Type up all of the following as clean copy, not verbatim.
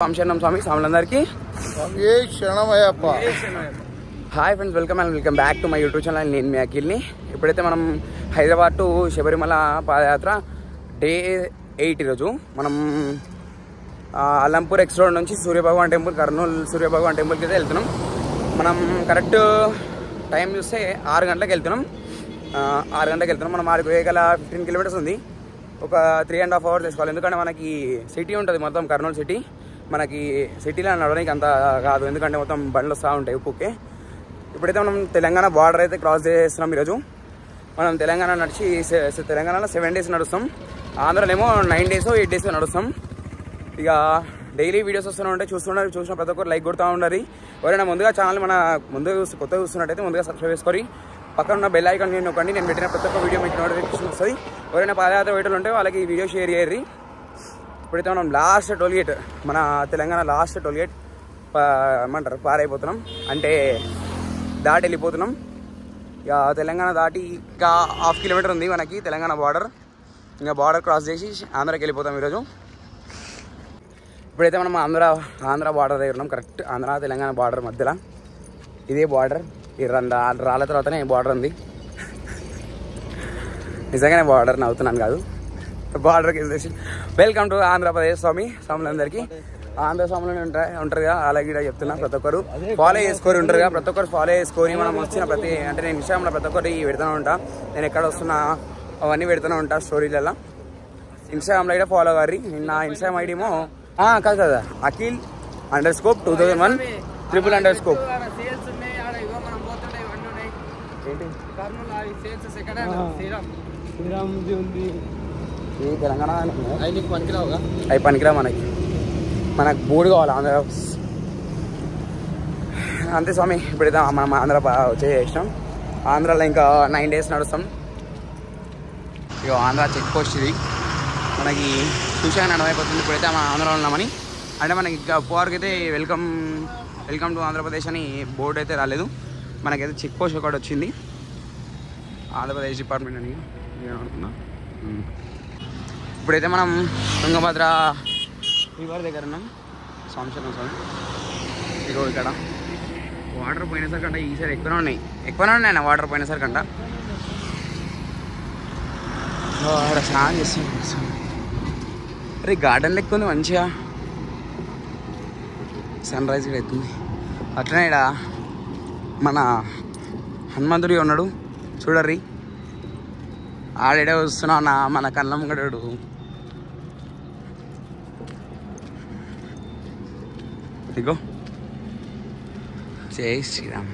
శరణం స్వామి స్వాములందరికీ hi friends, welcome back to my YouTube channel. నేను మీ అఖిల్ని. ఇప్పుడైతే మనం హైదరాబాద్ టు శబరిమల పాదయాత్ర డే 8 ఈరోజు మనం అల్లంపూర్ ఎక్స్ రోడ్ నుంచి సూర్యభగవాన్ టెంపుల్, కర్నూలు సూర్యభగవాన్ టెంపుల్కి అయితే వెళ్తున్నాం. మనం కరెక్ట్ టైం చూస్తే 6 గంటలకు వెళ్తున్నాం. 6 గంటలకు వెళ్తున్నాం. మనం 6 గల 15 కిలోమీటర్స్ ఉంది. ఒక 3.5 hours తీసుకోవాలి. ఎందుకంటే మనకి సిటీ ఉంటుంది మొత్తం, కర్నూలు సిటీ. మనకి సిటీలో నడవడానికి అంత కాదు, ఎందుకంటే మొత్తం బండ్లు వస్తూ ఉంటాయి ఉప్పుకే. ఇప్పుడైతే మనం తెలంగాణ బార్డర్ అయితే క్రాస్ చేస్తున్నాం. ఈరోజు మనం తెలంగాణ నడిచి తెలంగాణలో 7 days నడుస్తాం. ఆంధ్రాలో ఏమో 9 days 8 days నడుస్తాం. ఇక డైలీ వీడియోస్ వస్తూనే ఉంటాయి. చూసిన ప్రతి ఒక్కరు లైక్ కొడుతూ ఉండాలి. ఎవరైనా ముందుగా ఛానల్ కొత్తగా చూస్తున్నట్టయితే ముందుగా సబ్స్క్రైబ్ చేసుకొని పక్కన ఉన్న బెల్ ఐకాన్ నొక్కండి. నేను పెట్టిన ప్రతి ఒక్క వీడియో మీకు నోటిఫికేషన్ వస్తుంది. ఎవరైనా పాదయాత్ర వేటలు ఉంటే వాళ్ళకి ఈ వీడియో షేర్ చేయర్రి. ఇప్పుడైతే మనం లాస్ట్ టోల్గేట్, మన తెలంగాణ లాస్ట్ టోల్గేట్ ఏమంటారు పారైపోతున్నాం, అంటే దాటి వెళ్ళిపోతున్నాం. ఇక తెలంగాణ దాటి ఇంకా 1/2 kilometer ఉంది మనకి తెలంగాణ బార్డర్. ఇంకా బార్డర్ క్రాస్ చేసి ఆంధ్రాకి వెళ్ళిపోతాం ఈరోజు. ఇప్పుడైతే మనం ఆంధ్ర బార్డర్ దగ్గర ఉన్నాం. కరెక్ట్ ఆంధ్ర తెలంగాణ బార్డర్ మధ్యలో ఇదే బార్డర్. ఈ రాళ్ళ తర్వాతనే బార్డర్ ఉంది. నిజంగానే బార్డర్ నవ్వుతున్నాను కాదు, బార్డర్కి వెళ్ళేసి. వెల్కమ్ టు ఆంధ్రప్రదేశ్ స్వాములందరికీ. ఆంధ్ర స్వాములు ఉంటారు కదా, అలాగే చెప్తున్నా. ప్రతి ఒక్కరు ఫాలో చేసుకొని ఉంటారు కదా, ప్రతి ఒక్కరు ఫాలో చేసుకొని మనం వచ్చిన నేను ఇన్స్టాగ్రామ్లో ప్రతి ఒక్కటి పెడుతూనే ఉంటా. నేను ఎక్కడ వస్తున్నా అవన్నీ పెడుతూనే ఉంటా స్టోరీలలో. ఇన్స్టాగ్రామ్లో అయితే ఫాలో అవ్వరి. నా ఇన్స్టాగ్రామ్ ఐడి ఏమో కాదు కదా, Akhil_2001 _. తెలంగాణ అవి పనికిరా. మనకు బోర్డు కావాలి ఆంధ్ర. అంతే స్వామి. ఇప్పుడైతే మనం ఆంధ్ర వచ్చేసాం. ఆంధ్రాలో ఇంకా 9 days నడుస్తాం. ఇక ఆంధ్ర చెక్ పోస్ట్ ఇది మనకి చూసాగానే అర్థమైపోతుంది ఇప్పుడైతే మన ఆంధ్రాలో ఉన్నామని. అంటే మనకి ఇంకా పోర్కి అయితే వెల్కమ్ టు ఆంధ్రప్రదేశ్ అని బోర్డు అయితే రాలేదు. మనకైతే చెక్ పోస్ట్ ఒకటి వచ్చింది, ఆంధ్రప్రదేశ్ డిపార్ట్మెంట్ అని నేను అనుకున్నా. ఇప్పుడైతే మనం తుంగభద్ర రివర్ దగ్గర ఉన్నాం. స్వామి ఇగో ఇక్కడ వాటర్ పోయినసారి కంట ఈసారి ఎక్కువనే ఉన్నాయి అన్న వాటర్ పోయినసారి కంట. అక్కడ స్నానం చేస్తాం. అరే గార్డెన్ లెక్క ఉంది మంచిగా, సన్ రైజ్ కూడా అవుతుంది. అట్లనే ఇక్కడ మన హనుమంతుడి ఉన్నాడు చూడర్రి. ఆడేడే వస్తున్నా మన కళ్ళ ముంగడు. ఇగో జై శ్రీరామ్.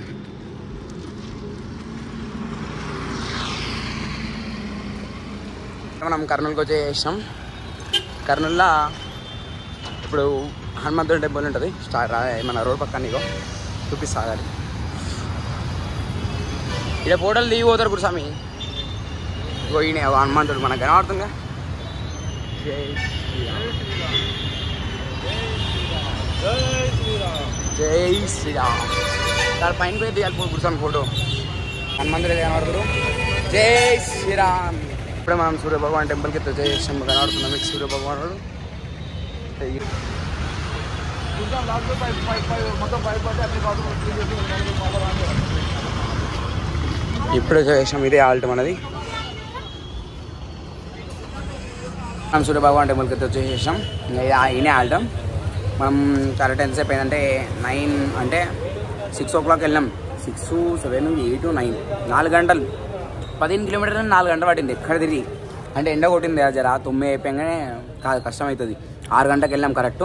మనం కర్నూలుకి వచ్చేసాం. కర్నూలులో ఇప్పుడు హనుమంతుడి టెంపుల్ ఉంటుంది. మన రోడ్ పక్కన ఇగో చూపిస్తాగాలి. ఇక్కడ ఫోటోలు దిగి పోతారు ఇప్పుడు స్వామి. ఇగో ఈయన హనుమంతుడు మనకు కనబడుతుందిగా. జై శ్రీరామ్, జై శ్రీరామ్. దాని పైన పోయి దిగాలి ఇప్పుడు స్వామి ఫోటో. హనుమంతుడు కనబడుతుడు. జై శ్రీరామ్. ఇప్పుడే మనం సూర్యభగవాన్ టెంపుల్కి వచ్చేసాం. కనబడుతున్నాం మీకు సూర్యభగవానుడు. ఇప్పుడు చేసాం. ఇదే ఆల్ట్ మనది. మనం సూర్యభగవాన్ టెంపుల్కి వచ్చేసాం. ఈయనే ఆల్ట్. మనం కరెక్ట్ ఎంతసేపు అయిందంటే 9 అంటే 6 o'clock వెళ్ళాం. 6, 7, 8, 9 4 గంటలు. 15 kilometers 4 గంటలు పట్టింది ఎక్కడ తిరిగి. అంటే ఎండ కొట్టింది జర 9 అయిపోయాగానే కాదు కష్టం అవుతుంది. 6 గంటలకు వెళ్ళాం కరెక్ట్.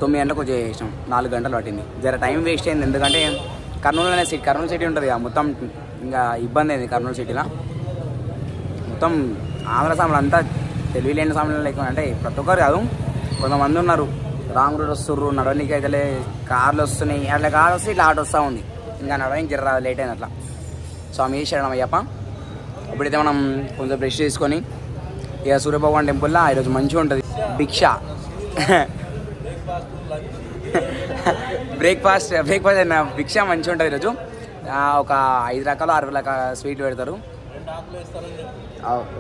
9 గంటలకు వచ్చేసాం. 4 గంటలు పట్టింది. జర టైం వేస్ట్ అయింది, ఎందుకంటే కర్నూలు సిటీ ఉంటుంది కదా, మొత్తం ఇంకా ఇబ్బంది అయింది కర్నూలు సిటీలో. మొత్తం ఆంధ్ర సాములు అంతా తెలివి లేని సాములు లేకుండా, అంటే ప్రతి ఒక్కరు కాదు, కొంతమంది ఉన్నారు రాంగ్ రూట్ వస్తుర్రు. నడవడానికి అయితే కార్లు వస్తున్నాయి, అట్లా కార్ వస్తే ఇట్లా ఆటో వస్తూ ఉంది. ఇంకా నడవడానికి జర లేట్ అయింది అట్లా. స్వామి శరణం అయ్యప్ప. ఇప్పుడైతే మనం కొంచెం బ్రష్ చేసుకొని ఇక సూర్యభగవాన్ టెంపుల్లో ఈరోజు మంచిగా ఉంటుంది భిక్ష. బ్రేక్ఫాస్ట్ అయినా భిక్ష మంచిగా ఉంటుంది ఈరోజు. ఒక 5 రకాలు 6 రకాల స్వీట్ పెడతారు.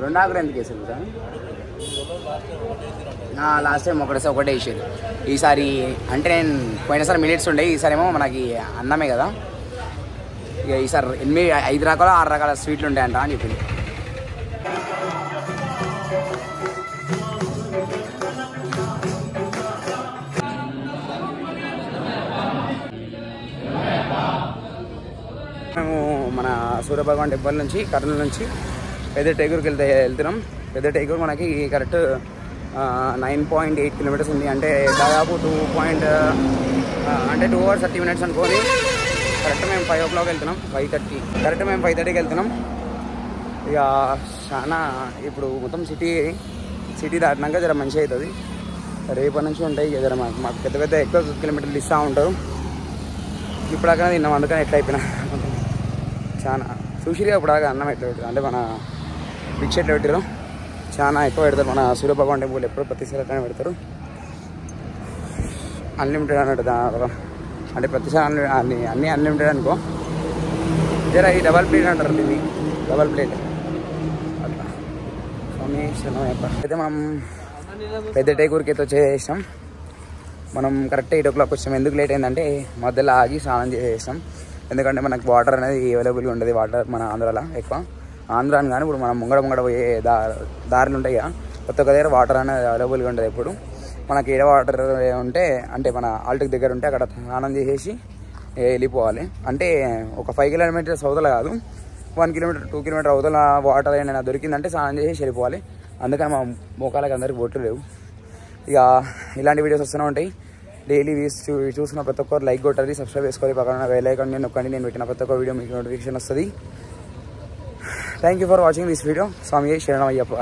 2 ఆకులు ఎందుకు వేసారు సార్? లాస్ట్ టైం ఒకటే వేసారు. ఈసారి అంటే నేను పోయినసారి మినిట్స్ ఉండే, ఈసారి ఏమో మనకి అన్నమే కదా. ఇక ఈసారి 5 రకాల 6 రకాల స్వీట్లు ఉంటాయంట అని చెప్పింది. మేము మన సూర్యభగవాన్ టెంపుల్ నుంచి కర్నూలు నుంచి పెద్ద టేకూరుకి వెళ్తున్నాం. పెద్ద టేకూరు మనకి కరెక్ట్ 9.8 కిలోమీటర్స్ ఉంది. అంటే దాదాపు 2 hours 30 minutes అనుకోని. కరెక్ట్ మేము 5 o'clock వెళ్తున్నాం. 5:30 కరెక్ట్ మేము 5:30కి వెళ్తున్నాం. ఇక చాలా ఇప్పుడు మొత్తం సిటీ దాటినాక జర మంచిగా అవుతుంది. రేపటి నుంచి ఉంటాయి జర మాకు పెద్ద ఎక్కువ కిలోమీటర్లు ఇస్తూ ఉంటారు. ఇప్పుడు అక్కడ తిన్నాం, అందుకని ఎట్లా అయిపోయినా చాలా చూసిగా. ఇప్పుడు అన్నం ఎట్లా పెట్టారు అంటే మన భిక్ష ఎట్లా పెట్టారు, చాలా ఎక్కువ పెడతారు. మన సూర్యభగవాన్ టెంపుల్ ఎప్పుడు ప్రతిసారి అట్లనే పెడతారు. అన్లిమిటెడ్ అన్నట్టు అంటే ప్రతిసారి అన్నీ అన్లిమిటెడ్ అనుకో. జర ఈ డబల్ ప్లేట్ అంటారు, దీన్ని డబల్ ప్లేట్ అట్లా. స్వామి అయితే మనం పెద్ద టేకూరుకి అయితే వచ్చేసాం. మనం కరెక్ట్ 8 o'clock వచ్చాం. ఎందుకు లేట్ అయిందంటే మధ్యలో ఆగి స్నానం చేసేసాం. ఎందుకంటే మనకు వాటర్ అనేది అవైలబుల్గా ఉండదు. వాటర్ మన ఆంధ్రాలో ఎక్కువ ఆంధ్ర అని కానీ ఇప్పుడు మనం ముంగడ పోయే దారులు ఉంటాయి కదా, కొత్త దగ్గర వాటర్ అనేది అవైలబుల్గా ఉంటుంది. ఎప్పుడు మనకి ఏడ వాటర్ ఉంటే అంటే మన ఆల్ట్కి దగ్గర ఉంటే అక్కడ స్నానం చేసేసి వెళ్ళిపోవాలి. అంటే ఒక 5 kilometers అవతల కాదు, 1 kilometer 2 kilometer అవతల వాటర్ అయినా దొరికిందంటే స్నానం చేసేసి వెళ్ళిపోవాలి. అందుకని మా మోకాలకి అందరికి బొట్లు లేవు. ఇక ఇలాంటి వీడియోస్ వస్తూనే ఉంటాయి. డైలీ చూసిన ప్రతి ఒక్కరు లైక్ కొట్టాలి, సబ్స్క్రైబ్ చేసుకోవాలి, పక్కన బెల్ ఐకాన్ నొక్కండి. నేను పెట్టిన ప్రతి ఒక్క వీడియో మీకు నోటిఫికేషన్ వస్తుంది. Thank you for watching this video. స్వామి శరణమయ్యప్ప.